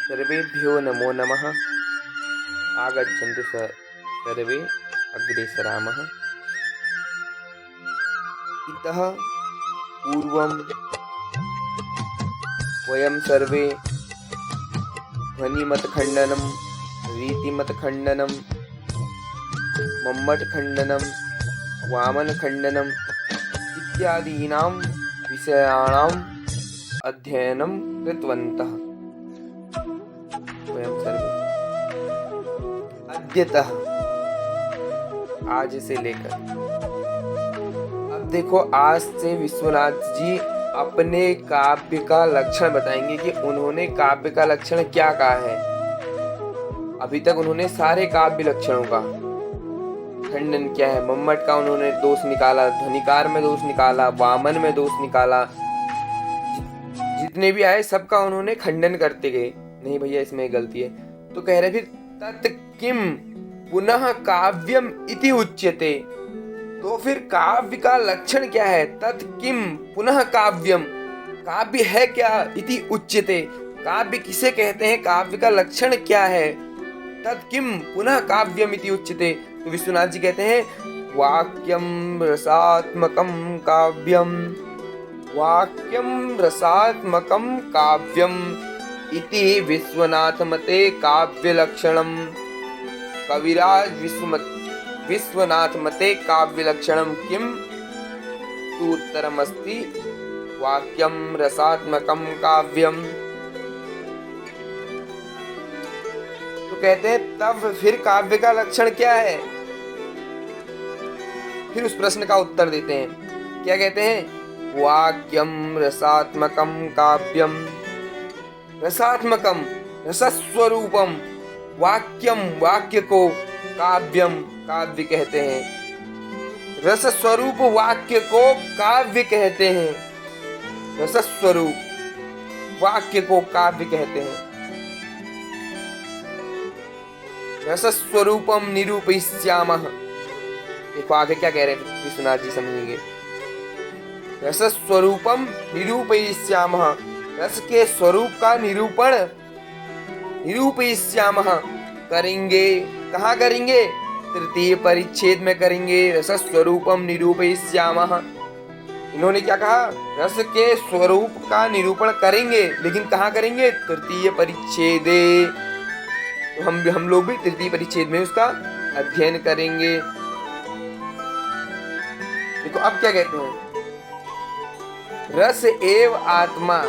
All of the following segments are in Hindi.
सर्वेभ्यो नमो नमः। आगच्छन्तु सर्वे अग्रे सरामः। इतः पूर्वं वयं सर्वे ध्वनिमतखण्डनं, रीतिमतखण्डनं, मम्मटखण्डनं, वामनखण्डनं इत्यादीनां विषयाणाम् अध्ययनं कृतवन्तः। वयं सर्वे अद्यतः, आज से लेकर, अब देखो, आज से विश्वनाथ जी अपने काव्य का लक्षण बताएंगे कि उन्होंने काव्य का लक्षण क्या कहा है। अभी तक उन्होंने सारे काव्य लक्षणों का खंडन किया है। मम्मट का उन्होंने दोष निकाला, ध्वनिकार में दोष निकाला, वामन में दोष निकाला, जितने भी आए सबका उन्होंने खंडन करते गए। नहीं भैया, इसमें गलती है, तो कह रहे फिर तत् किम पुनः काव्यम इति उच्यते। तो फिर काव्य का लक्षण क्या है? तत् किम पुनः काव्यम, काव्य है क्या? इति उच्यते, काव्य किसे कहते हैं? काव्य का लक्षण क्या है? तत् किम पुनः काव्यम इति उच्यते। तो विश्वनाथ जी कहते हैं वाक्यम रसात्मकम काव्यम, वाक्यम रसात्मकम काव्यम इति विश्वनाथ मते काव्य लक्षणम। कविराज विश्वनाथ मते काव्य लक्षणम किम? तु उत्तरमस्ति वाक्यम रसात्मकम काव्यम। तो कहते हैं तब फिर काव्य का लक्षण क्या है? फिर उस प्रश्न का उत्तर देते हैं। क्या कहते हैं? वाक्यम रसात्मकम काव्यम, रसात्मकम रसस्वरूपम, वाक्यम वाक्य को, काव्यम काव्य कहते हैं। रस स्वरूप वाक्य को काव्य कहते हैं, रसस्वरूप वाक्य को काव्य कहते हैं। रसस्वरूपम निरूपयिष्यामः। देखो आगे क्या कह रहे हैं विश्वनाथ जी, समझेंगे। रसस्वरूपम निरूपयिष्यामः, रस के स्वरूप का निरूपण निरूपयिष्यामः करेंगे। कहाँ करेंगे? तृतीय परिच्छेद में करेंगे। रसस्वरूपम निरूपयिष्यामः, इन्होंने क्या कहा? रस के स्वरूप का निरूपण करेंगे, लेकिन कहाँ करेंगे? तृतीय परिच्छेदे। तो हम लोग भी तृतीय परिच्छेद में उसका अध्ययन करेंगे। देखो अब क्या कहते हैं? रस एव आत्मा,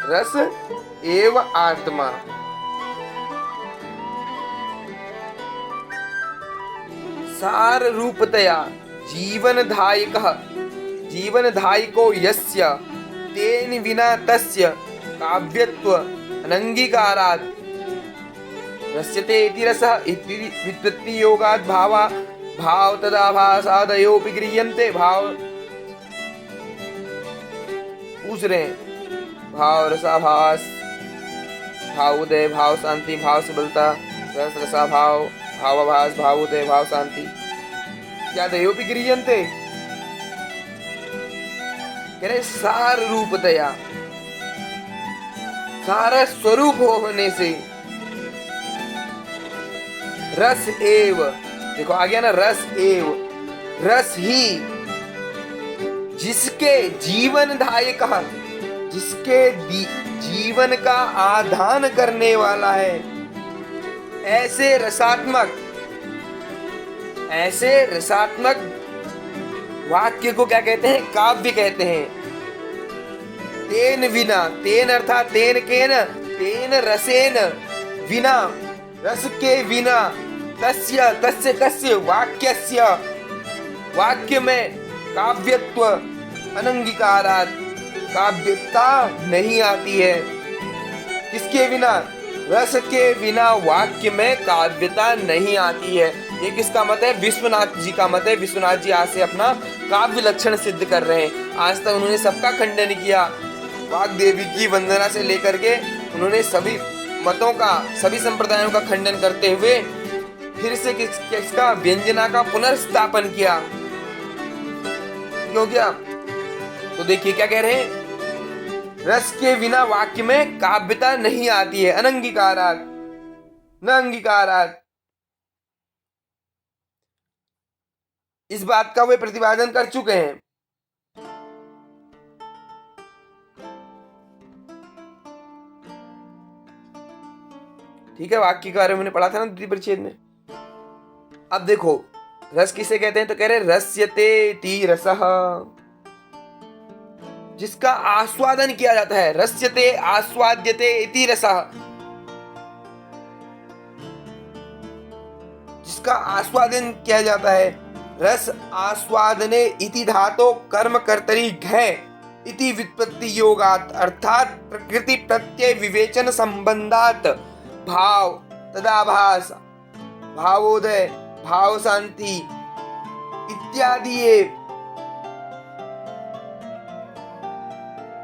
रस एव आत्मा, सार रूपतया जीवनदायकः, जीवनदायको यस्य तेन विना तस्य काव्यत्व अनंगीकारात् रस्यते इति रसः इति व्युत्पत्ति योगात् भावा भाव तदाभासादयोपि गृह्यन्ते। भाव पूछ रहे हैं, भाव रसाभास, भाव उदय, भाव शांति, भाव सबलता, रस रसा भाव, भावाभास, भाव उदय, भाव शांति, क्या दयोपि गृह्यन्ते। कह रहे सार रूपतया, सारा स्वरूप होने से, रस एव, देखो आ गया ना, रस एव, रस ही जिसके जीवनदायक, जिसके जीवन का आधान करने वाला है, ऐसे रसात्मक वाक्य को क्या कहते हैं? काव्य कहते हैं। तेन विना, तेन अर्थात तेन केन, तेन रसेन, विना, रस के बिना, तस्य तस्य कस्य, वाक्यस्य, वाक्य में काव्यत्व अनंगीकारात्, काव्यता नहीं आती है। किसके बिना? रस के बिना वाक्य में काव्यता नहीं आती है। ये किसका मत है? विश्वनाथ जी का मत है। विश्वनाथ जी आज से अपना काव्य लक्षण सिद्ध कर रहे हैं। आज तक उन्होंने सबका खंडन किया, वाग्देवी की वंदना से लेकर के उन्होंने सभी मतों का, सभी संप्रदायों का खंडन करते हुए फिर से किसका? व्यंजना का पुनर्स्थापन किया। क्यों किया? तो देखिए क्या कह रहे हैं, रस के बिना वाक्य में काव्यता नहीं आती है। अनंगीकारात् न अंगीकारात्। इस बात का वे प्रतिपादन कर चुके हैं। ठीक है, वाक्य के बारे में मैंने पढ़ा था ना द्वितीय परिच्छेद में। अब देखो रस किसे कहते हैं, तो कह रहे रस्यते ती रसः, जिसका आस्वादन किया जाता है। रस्यते आस्वाद्यते इति रसः, जिसका आस्वादन किया जाता है। रस आस्वादने इति धातो कर्म कर्तरि घै इति व्युत्पत्ति योगात्, अर्थात प्रकृति प्रत्यय विवेचन संबंधात भाव तदाभास भावोदय भाव शांति इत्यादि ये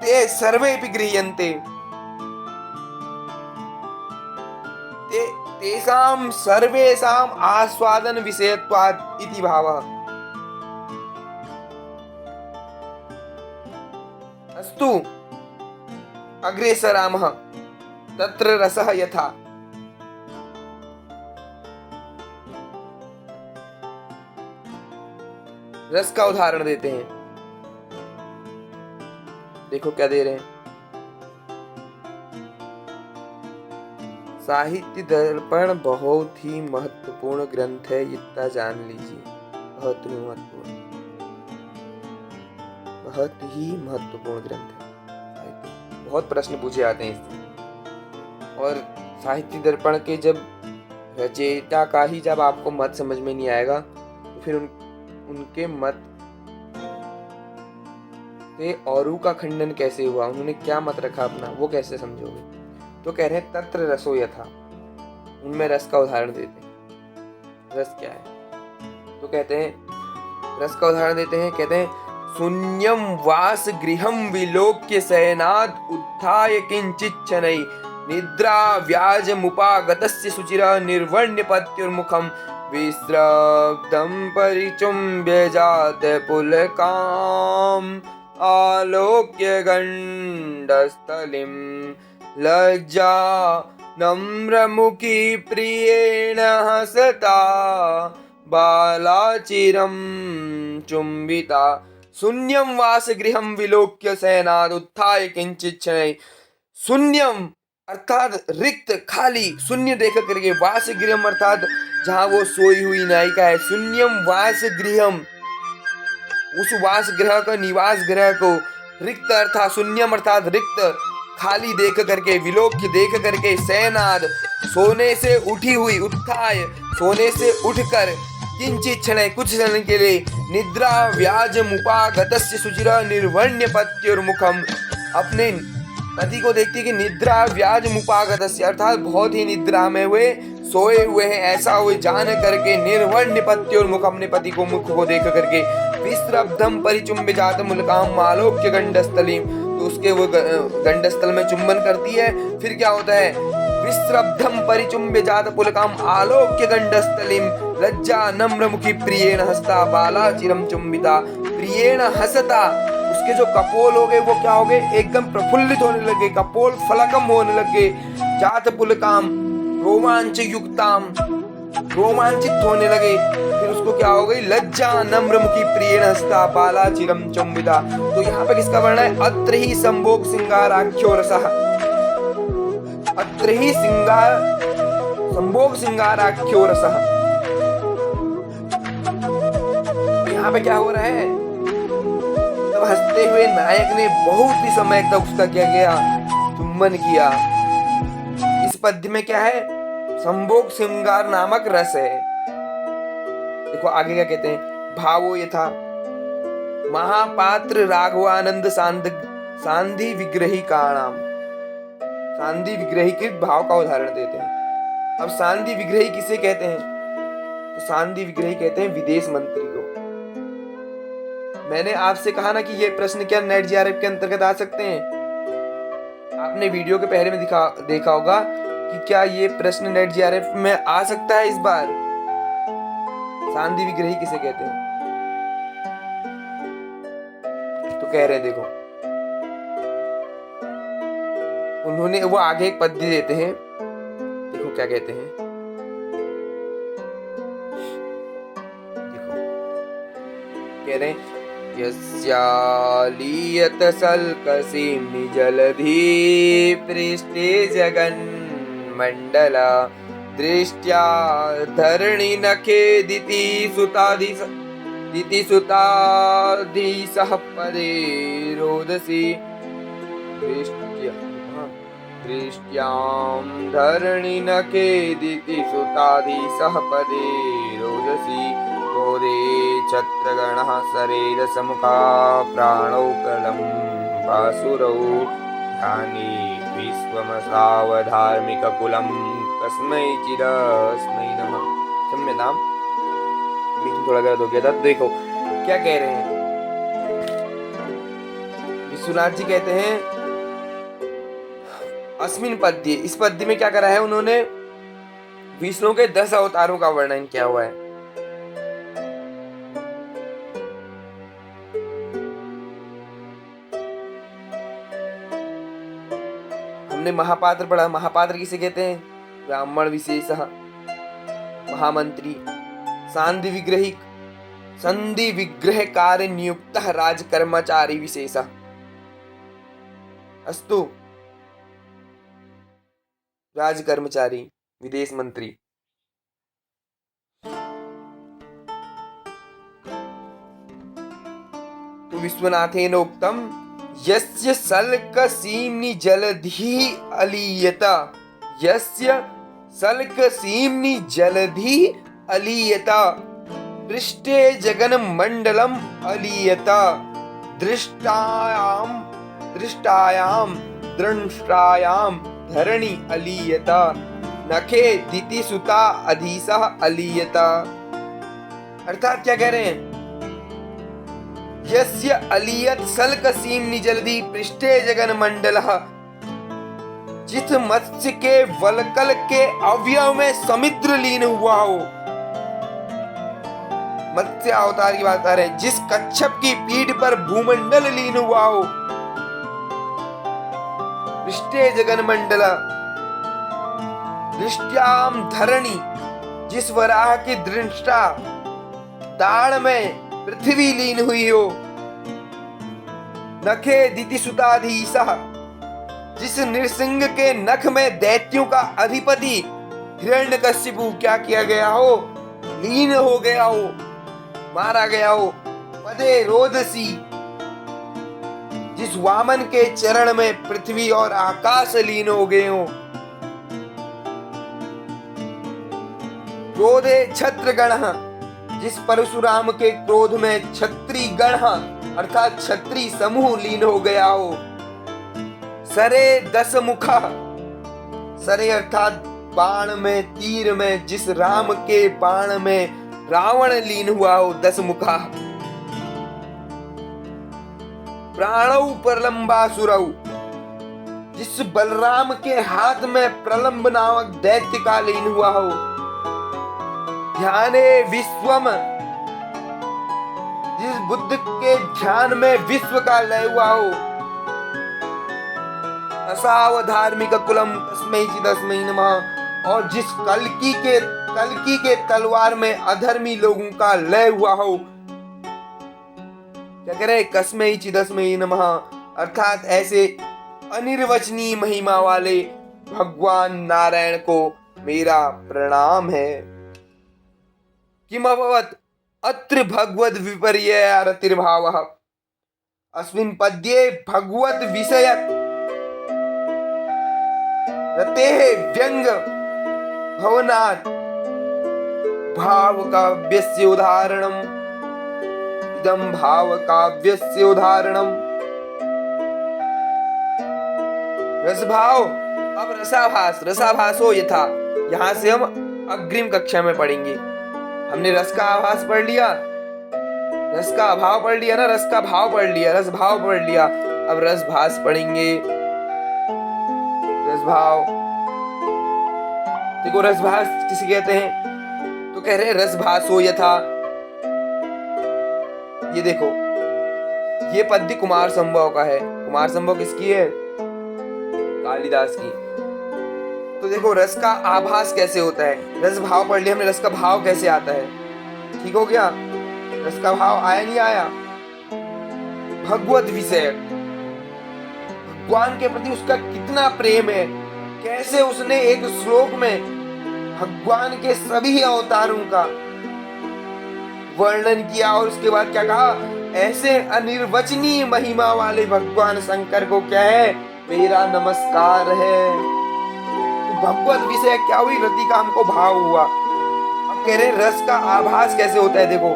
ते सर्वेपि गृह्यन्ते। तेषां सर्वेषां आस्वादन विषयत्वात् इति भावः। अस्तु अग्रे सरामः। तत्र रसः यथा। रस का उदाहरण देते हैं। देखो क्या दे रहे हैं। साहित्य दर्पण बहुत ही महत्वपूर्ण ग्रंथ है, इतना जान लीजिए। बहुत ही महत्वपूर्ण, बहुत ही महत्वपूर्ण ग्रंथ है। बहुत प्रश्न पूछे जाते हैं इससे। और साहित्य दर्पण के जब रचयिता का ही जब आपको मत समझ में नहीं आएगा, तो फिर उनके मत से औरों का खंडन कैसे हुआ, उन्होंने क्या मत रखा अपना, वो कैसे समझोगे। तो कह रहे हैं तत्र रसो यथा, उनमें रस का उदाहरण देते हैं। रस क्या है, तो कहते हैं रस का उदाहरण देते हैं। कहते हैं शून्यम वास गृहम विलोक्य शयनाद उत्थाय किंचित् शनै निद्रा व्याज मुपागतस्य शुचिरा निर्वर्ण्य पत्युर्मुखम विस्रब्धं परिचुम्ब्य जात पुलकाम आलोक्य गंडस्थलिम लज्जा नम्रमुखी प्रियेण हसता बालाचिरं चुम्बिता शून्यं वास गृहं विलोक्य शयनाद उत्थाय किंचित् शनै। शून्यम अर्थात रिक्त, खाली, शून्य देख करके, वास गृहम अर्थात जहाँ वो सोई हुई नायिका है। शून्यम वास गृहम, उस वास गृह का, निवास गृह को, रिक्त अर्थात शून्यम अर्थात रिक्त, खाली देख करके, विलोक्य देख करके, शयनाद सोने से उठी हुई, उत्थाय सोने से उठकर, किंचित क्षण कुछ क्षण के लिए, निद्रा व्याज मुपागतस्य शुचिरा निर्वर्ण्य पत्युर्मुखम, अपने पति को देखती कि निद्रा व्याज मुपागतस्य अर्थात बहुत ही निद्रा में हुए, सोए हुए हैं ऐसा हुए जान करके, निर्वर्ण्य पत्युर्मुखम अपने पति को, मुख को देख करके, विस्रब्धम परिचुम्ब्य जात मुलकाम आलोक्य गंडस्थलीम, तो उसके वो गंडस्थल में चुंबन करती है। फिर क्या होता है, विस्रब्धम परिचुम्ब्य जात पुलकाम आलोक्य गंडस्थलीम लज्जा नम्रमुखी प्रियेण हसता बाला चिरम चुम्बिता। प्रियेण हसता, उसके जो कपोल हो गए वो क्या हो गए, एकदम प्रफुल्लित होने लगे, कपोल फलकम होने लगे। जात पुलकाम रोमांच युक्ताम, रोमांचित होने लगे। फिर उसको क्या हो गई, लज्जा नम्रमुखी प्रियेण हसता बाला चिरम चुम्बिता। तो यहाँ पे किसका वर्णन है, अत्र ही संभोग सिंगाराख्यो रसः, अत्र ही संभोग सिंगाराख्यो रसः। यहाँ पे क्या हो रहा है, तब हंसते हुए नायक ने बहुत ही समय तक उसका क्या किया, चुम्बन किया। इस पद्य में क्या है, संभोग श्रृंगार नामक रस है। देखो आगे क्या कहते हैं, भावो यथा महापात्र राघवानंद सांधि विग्रही का नाम, सांधि विग्रही के भाव का उदाहरण देते हैं। अब सांधि विग्रही किसे कहते हैं, तो सांधि विग्रही कहते हैं विदेश मंत्री को। मैंने आपसे कहा ना कि ये प्रश्न क्या नेट जीआरएफ के अंतर्गत आ सकते हैं। आपने वीडियो के पहले में देखा होगा कि क्या ये प्रश्न नेट जीआरएफ में आ सकता है इस बार। सांधि विग्रही किसे कहते हैं, तो कह रहे हैं देखो उन्होंने वो आगे एक पद्य देते हैं, देखो क्या कहते हैं, देखो कह रहे हैं यस्यालीयत सल्कसीम्नि जलधि पृष्ठे जगन्मण्डला दृष्ट्या धरणि नखेदिति सुतादिसः पदे रोदसी दृष्ट्यां धरणि नखेदिति सुतादिसः पदे रोदसी गोदे छत्रगणः सरेदसमुखा प्राणौ कलम्बासुरौ ध्याने विश्वमसावधार्मिककुलं कस्मैचिदस्मै नमः। क्षम्यताम्, बीच में थोड़ा गलत हो गया था। देखो क्या कह रहे हैं, विश्वनाथ जी कहते हैं अस्मिन पद्य, इस पद्य में क्या करा है उन्होंने, विष्णु के 10 अवतारों का वर्णन किया हुआ है। हमने महापात्र पढ़ा, महापात्र किसे कहते हैं, ब्राह्मण विशेषः, महामंत्री, संधि विग्रह कार्य नियुक्त राजकर्मचारी विशेषः। अस्तु, राजकर्मचारी, विदेश मंत्री। तो विश्वनाथेन उक्तम यस्य सल्कसीम्नि जलधि अलीयत, यस्य सल्कसीम्नि जलधि अलीयत पृष्ठे जगन्मण्डलम् अलीयत दृष्टायां धरणि अलीयत नखे दितिसुता अधीसः अलीयत। अर्थात क्या कह रहे हैं, यस्य अलीयत सल्कसीम्नि जलधि पृष्ठे जगन्मण्डलः, जिस मत्स्य के वलकल के अवयव में समुद्र लीन हुआ हो, मत्स्य अवतार की बात कर रहे हैं, जिस कच्छप की पीठ पर भूमंडल लीन हुआ हो, पृष्ठे जगन्मण्डल दृष्ट्याम धरणी, जिस वराह की दृष्टा दाढ़ में पृथ्वी लीन हुई हो, नखे दितिसुताधीशः, जिस नृसिंह के नख में दैत्यों का अधिपति हिरण्यकशिपु क्या किया गया हो, लीन हो गया हो, मारा गया हो, पदे रोदसी, जिस वामन के चरण में पृथ्वी और आकाश लीन हो गए हो, क्रोधे छत्रगण, जिस परशुराम के क्रोध में क्षत्रि गण अर्थात क्षत्रि समूह लीन हो गया हो, सरे 10 मुखा, सरे अर्थात बाण में, तीर में, जिस राम के बाण में रावण लीन हुआ हो, 10 मुखा, प्राणौ प्रलंबासुरौ, जिस बलराम के हाथ में प्रलंब नामक दैत्य का लीन हुआ हो, ध्याने विश्वम, जिस बुद्ध के ध्यान में विश्व का लय हुआ हो, असावधार्मिक कुलम तस्मै नमः, और जिस कल्कि के तलवार में अधर्मी लोगों का लय हुआ हो, क्या कह रहे, कस्मै चिदस्मै नमः, अर्थात ऐसे अनिर्वचनीय महिमा वाले भगवान नारायण को मेरा प्रणाम है। किमभवत् अत्र भगवद् विपर्ययरतिर्भावः, अस्मिन् पद्ये भगवद् विषय रतेः व्यंग भवनात् भावकाव्यस्य उदाहरणम्, इदं भावकाव्यस्य उदाहरणम्। रसभाव, अब रसाभासो यथा, यहाँ से हम अग्रिम कक्षा में पढ़ेंगे। हमने रस का आभास पढ़ लिया, रस का अभाव पढ़ लिया ना, रस का भाव पढ़ लिया, रस भाव पढ़ लिया, अब रस भास पढ़ेंगे। रस भाव, देखो रस भास किसे कहते हैं, तो कह रहे रस भासो यथा। ये देखो, ये पद्य कुमार संभव का है। कुमार संभव किसकी है, कालिदास की। तो देखो रस का आभास कैसे होता है, रस भाव पढ़ लिया हमने, रस का भाव कैसे आता है, ठीक हो गया। रस का भाव आया नहीं आया। भगवत विषय, भगवान के प्रति उसका कितना प्रेम है, कैसे उसने एक श्लोक में भगवान के सभी अवतारों का वर्णन किया और उसके बाद क्या कहा, ऐसे अनिर्वचनीय महिमा वाले भगवान शंकर को क्या है, मेरा नमस्कार है। तो भगवत विषय क्या हुई, रति का हमको भाव हुआ। अब कह रहे रस का आभास कैसे होता है, देखो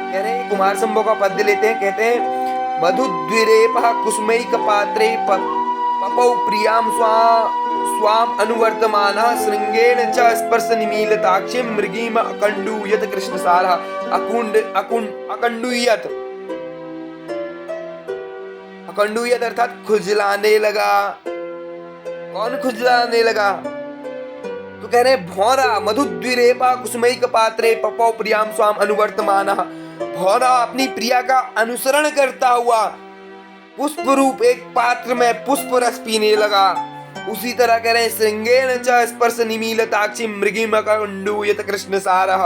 कह रहे कुमार संभव का पद्य लेते हैं, कहते हैं मधुद्विरेपः कुसुमैक पात्रे पपौ प्रियाम स्वाम अनुवर्तमानः श्रृंगेण च स्पर्श निमीलिताक्षीं मृगीम अकंडूयत कृष्णसारः अकंडूयत अकंडूयत अर्थात खुजलाने लगा। कौन खुजलाने लगा, तो कह रहे भौरा मधुद्विरेपा कुसुमैक पात्रे पपौ प्रियाम स्वाम अनुवर्तमानः, भौरा अपनी प्रिया का अनुसरण करता हुआ पुष्प रूप एक पात्र में पुष्प रस पीने लगा। उसी तरह कह रहे हैं श्रृंगेण च स्पर्श निमीलिताक्षी मृगीम अकंडूयत कृष्णसारः,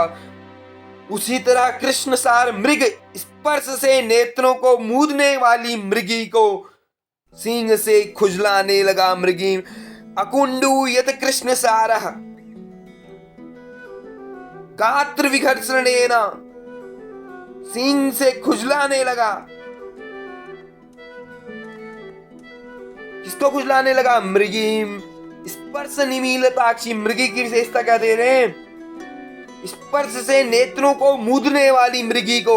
उसी तरह कृष्णसार मृग स्पर्श से नेत्रों को मूदने वाली मृगी को सींग से खुजलाने लगा। मृगी अकुंडूयत कृष्णसारः गात्र विघर्षणेन, सींग से खुजलाने लगा। किसको खुजलाने लगा, मृगीम स्पर्श निमीलिताक्षी, मृगी की विशेषता क्या दे रहे हैं, स्पर्श से नेत्रों को मूदने वाली मृगी को,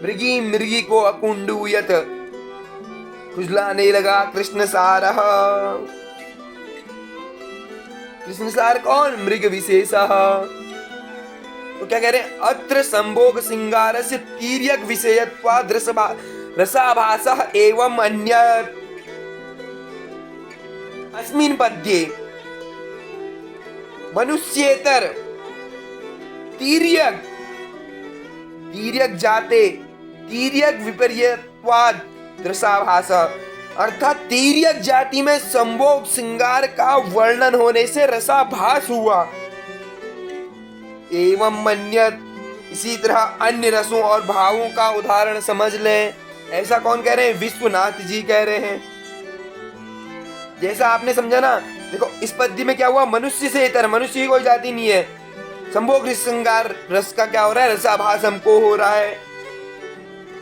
मृगी को अकुंडूयत खुजलाने लगा। कृष्णसारः, कृष्णसार कौन, मृग विशेषः। तो क्या कह रहे हैं, अत्र संभोग सिंगारस्य तिर्यक विषयत्वाद् रसाभासः एवं अन्यत्। अस्मिन् पद्ये मनुष्येतर तिर्यक जाते तिर्यक विपर्ययत्वाद् रसाभासः, अर्थात तिर्यक जाति में संभोग श्रृंगार का वर्णन होने से रसाभास हुआ। एवं मन्यत, इसी तरह अन्य रसों और भावों का उदाहरण समझ लें। ऐसा कौन कह रहे हैं, विश्वनाथ जी कह रहे हैं। जैसा आपने समझा ना, देखो इस पद्य में क्या हुआ, मनुष्य से इतर, मनुष्य की कोई जाति नहीं है, संभोग श्रृंगार रस का क्या हो रहा है, रसाभास हमको हो रहा है।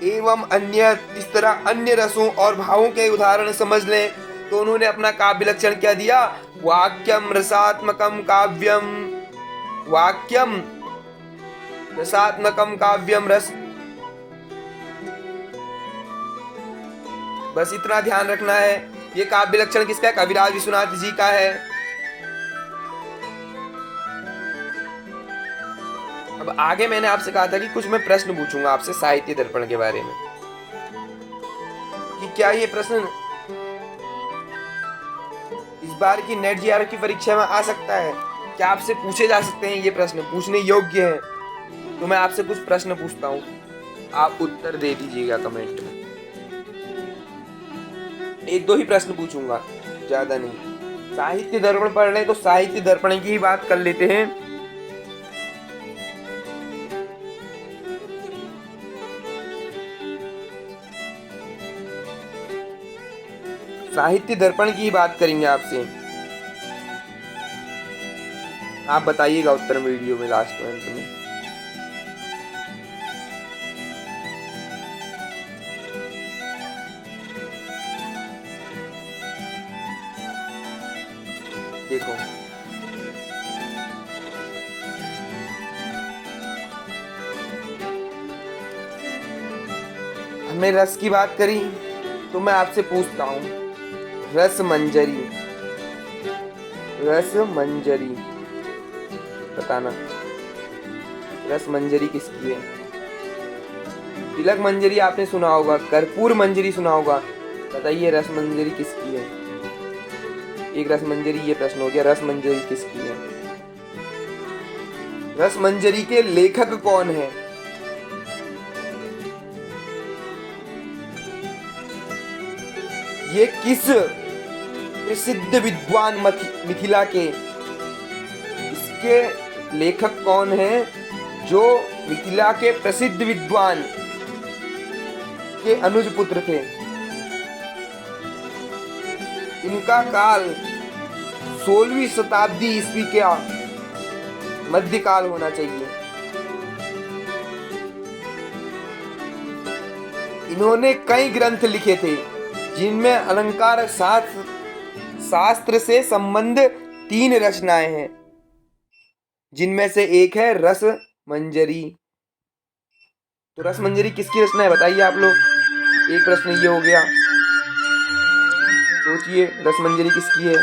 एवं अन्य, इस तरह अन्य रसों और भावों के उदाहरण समझ लें। तो उन्होंने अपना काव्य लक्षण क्या दिया, वाक्यम रसात्मकम काव्यम, वाक्यम रसात्मकम काव्यम रस। बस इतना ध्यान रखना है। ये काव्य लक्षण किसका है, कविराज विश्वनाथ जी का है। अब आगे मैंने आपसे कहा था कि कुछ मैं प्रश्न पूछूंगा आपसे साहित्य दर्पण के बारे में, कि क्या ये प्रश्न इस बार की नेट जीआरएफ की परीक्षा में आ सकता है, क्या आपसे पूछे जा सकते हैं, ये प्रश्न पूछने योग्य है। तो मैं आपसे कुछ प्रश्न पूछता हूँ, आप उत्तर दे दीजिएगा कमेंट में। एक दो ही प्रश्न पूछूंगा, ज्यादा नहीं। साहित्य दर्पण पढ़ रहे तो साहित्य दर्पण की ही बात कर लेते हैं। साहित्य दर्पण की ही बात करेंगे आपसे, आप बताइएगा उत्तर वीडियो में लास्ट में, अंत में। देखो हमने रस की बात करी, तो मैं आपसे पूछता हूँ, रस मंजरी, रस मंजरी बताना, रस मंजरी किसकी है। तिलक मंजरी आपने सुना होगा, कर्पूर मंजरी सुना होगा, बताइए रस मंजरी किसकी है। एक रस मंजरी ये प्रश्न हो गया, रस मंजरी किसकी है। रस मंजरी के लेखक कौन है, ये किस प्रसिद्ध विद्वान मिथिला के। इसके लेखक कौन हैं? जो मिथिला के प्रसिद्ध विद्वान के अनुज पुत्र थे। इनका काल 16वीं शताब्दी ईस्वी का मध्यकाल होना चाहिए। इन्होंने कई ग्रंथ लिखे थे जिनमें अलंकार शास्त्र से संबंधित 3 रचनाएं हैं, जिनमें से एक है रस मंजरी। तो रस मंजरी किसकी रचना है बताइए आप लोग। एक प्रश्न ये हो गया, सोचिए रस मंजरी किसकी है।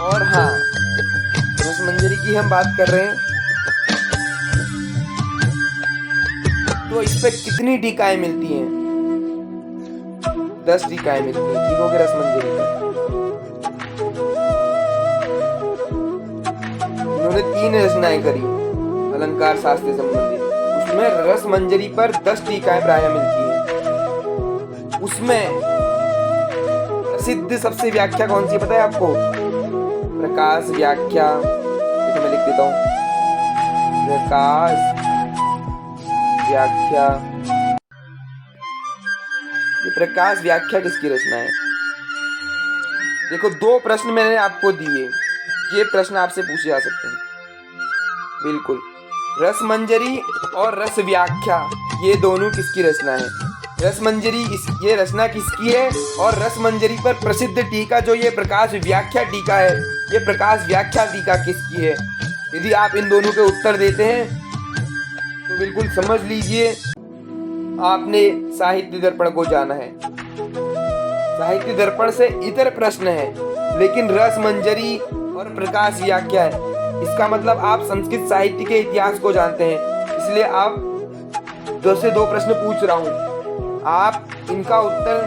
और हाँ, रस मंजरी की हम बात कर रहे हैं तो इस पे कितनी टीकाएं मिलती हैं? 10 टीकाएं मिलती हैं। ठीक हो गया रस मंजरी पे। इन्होंने 3 रचनाएं करी अलंकार शास्त्र से संबंधित। उसमें रस मंजरी पर 10 टीकाएं प्राय मिलती हैं। उसमें प्रसिद्ध सबसे व्याख्या कौन सी पता है आपको? प्रकाश व्याख्या। तो मैं लिख देता हूं, प्रकाश व्याख्या। ये प्रकाश व्याख्या किसकी रचना है? देखो 2 प्रश्न मैंने आपको दिए, ये प्रश्न आपसे पूछे जा सकते हैं। बिल्कुल, रस मंजरी और रस व्याख्या ये दोनों किसकी रचना है? रस मंजरी ये रचना किसकी है? और रस मंजरी पर प्रसिद्ध टीका जो ये प्रकाश व्याख्या टीका है, ये प्रकाश व्याख्या टीका किसकी है? यदि आप इन दोनों के उत्तर देते हैं तो बिल्कुल समझ लीजिए आपने साहित्य दर्पण को जाना है। साहित्य दर्पण से इतर प्रश्न है, लेकिन रस मंजरी और प्रकाश व्याख्या है, इसका मतलब आप संस्कृत साहित्य के इतिहास को जानते हैं। इसलिए आप 2 से 2 प्रश्न पूछ रहा हूं, आप इनका उत्तर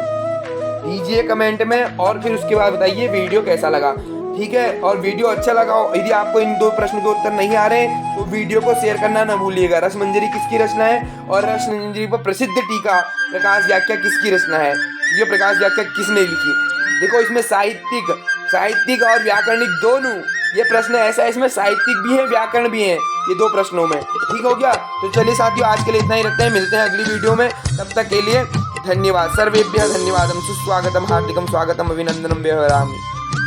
दीजिए कमेंट में और फिर उसके बाद बताइए वीडियो कैसा लगा। ठीक है, और वीडियो अच्छा लगा हो, यदि आपको इन 2 प्रश्न के उत्तर नहीं आ रहे हैं तो वीडियो को शेयर करना ना भूलिएगा। रस मंजरी किसकी रचना है और रस मंजरी पर प्रसिद्ध टीका प्रकाश व्याख्या किसकी रचना है? ये प्रकाश व्याख्या किसने लिखी? देखो इसमें साहित्यिक और व्याकरणिक दोनों ये प्रश्न ऐसा है, इसमें साहित्यिक भी है व्याकरण भी है, ये 2 प्रश्नों में। ठीक हो गया? तो चलिए साथियों, आज के लिए इतना ही रखते हैं, मिलते हैं अगली वीडियो में। तब तक के लिए धन्यवाद। सर्वेभ्यः धन्यवादम, सुस्वागतम, हार्दिकम स्वागतम, अभिनंदनम, व्यवहरामि।